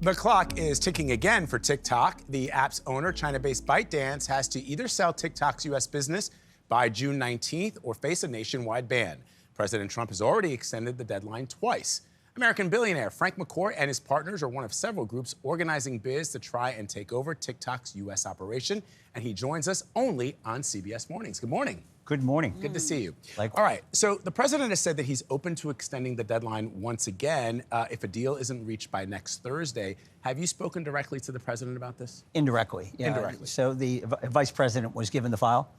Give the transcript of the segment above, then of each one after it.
The clock is ticking again for TikTok. The app's owner, China-based ByteDance, has to either sell TikTok's U.S. business by June 19th or face a nationwide ban. President Trump has already extended the deadline twice. American billionaire Frank McCourt and his partners are one of several groups organizing bids to try and take over TikTok's U.S. operation, and he joins us only on CBS Mornings. Good morning. Good morning. Good to see you. Likewise. All right, so the president has said that he's open to extending the deadline once again if a deal isn't reached by next Thursday. Have you spoken directly to the president about this? Indirectly. Yeah. Indirectly. So the vice president was given the file,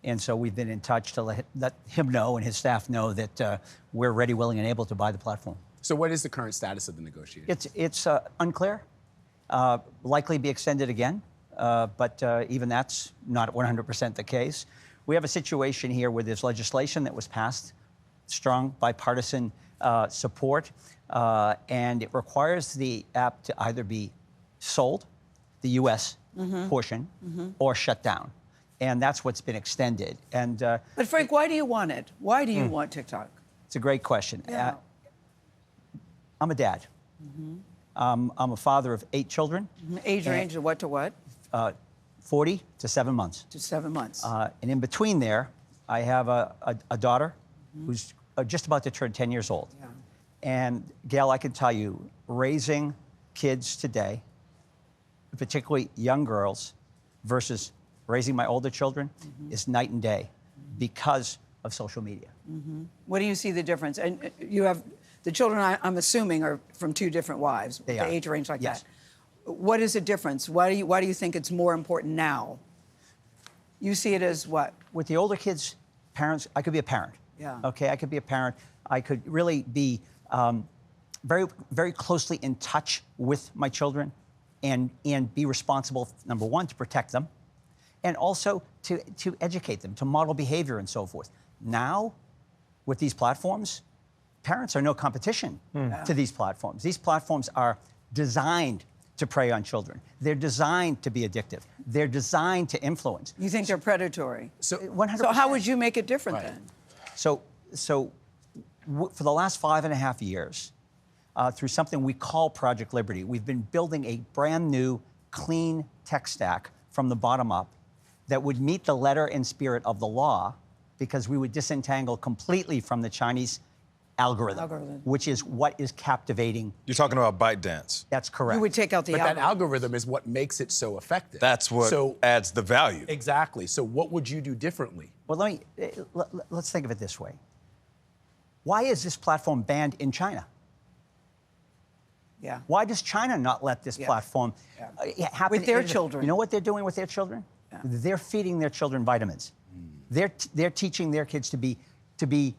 and so we've been in touch to let him know and his staff know that we're ready, willing, and able to buy the platform. So what is the current status of the negotiations? It's unclear. Likely be extended again, but even that's not 100% the case. We have a situation here where there's legislation that was passed, strong bipartisan support, and it requires the app to either be sold, the U.S. portion, or shut down. And that's what's been extended. And but Frank, why do you want it? Why do you want TikTok? It's a great question. Yeah. I'm a dad. I'm a father of 8 children. Age range of what to what? 40 to 7 months. To 7 months. And in between there, I have a daughter who's just about to turn 10 years old. Yeah. And Gayle, I can tell you, raising kids today, particularly young girls, versus raising my older children, is night and day because of social media. What do you see the difference? And you have the children, I'm assuming, are from 2 different wives. They the are. age range like Yes. that. What is the difference? Why do you think it's more important now? You see it as what? With the older kids, parents, I could be a parent. Yeah. Okay, I could be a parent. I could really be very, very closely in touch with my children and be responsible, number one, to protect them, and also to educate them, to model behavior and so forth. Now, with these platforms, parents are no competition to these platforms. These platforms are designed to prey on children. They're designed to be addictive. They're designed to influence. You think they're predatory? So 100%. So how would you make it different Right. then? So for the last 5.5 years, through something we call Project Liberty, we've been building a brand new, clean tech stack from the bottom up that would meet the letter and spirit of the law, because we would disentangle completely from the Chinese algorithm, which is what is captivating. You're talking about ByteDance. That's correct. You would take out the But algorithm. that algorithm is what makes it so effective. That's what adds the value. Exactly. So what would you do differently? Well, let's think of it this way. Why is this platform banned in China? Yeah. Why does China not let this platform happen? With their children. You know what they're doing with their children? Yeah. They're feeding their children vitamins. They're teaching their kids to be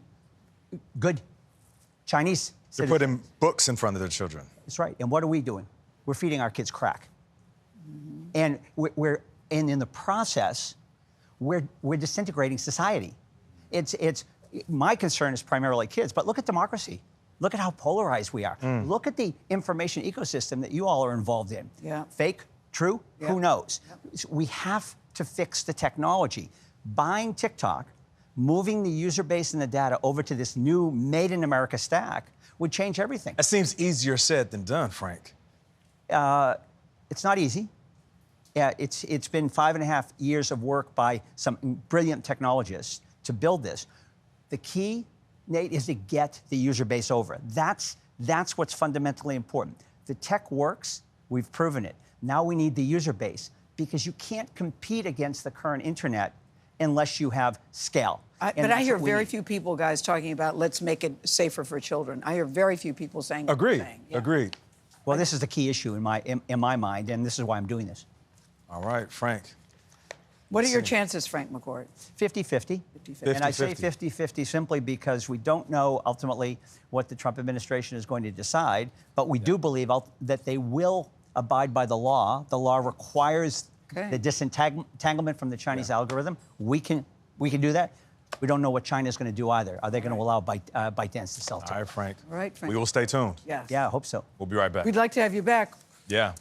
good Chinese They're citizens. putting books in front of their children. That's right. And what are we doing? We're feeding our kids crack. And and in the process, we're disintegrating society. It's my concern is primarily kids, but look at democracy. Look at how polarized we are. Look at the information ecosystem that you all are involved in. Yeah. Fake, true, Yeah. who knows? We have to fix the technology. Buying TikTok, moving the user base and the data over to this new Made in America stack would change everything. That seems easier said than done, Frank. It's not easy. It's been 5.5 years of work by some brilliant technologists to build this. The key, Nate, is to get the user base over. That's what's fundamentally important. The tech works. We've proven it. Now we need the user base, because you can't compete against the current internet unless you have scale. But I hear very few people, guys, talking about let's make it safer for children. I hear very few people saying what you're Agreed. saying. Yeah. Agreed. Well, this is the key issue in my mind, and this is why I'm doing this. All right, Frank. What are your chances, Frank McCourt? 50-50. 50-50. And I say 50-50 simply because we don't know ultimately what the Trump administration is going to decide, but we do believe that they will abide by the law. The law requires the disentanglement from the Chinese algorithm. We can do that. We don't know what China is going to do either. Are they going to allow ByteDance to sell to? All right, Frank. All right, Frank. We will stay tuned. Yes. Yeah, I hope so. We'll be right back. We'd like to have you back. Yeah.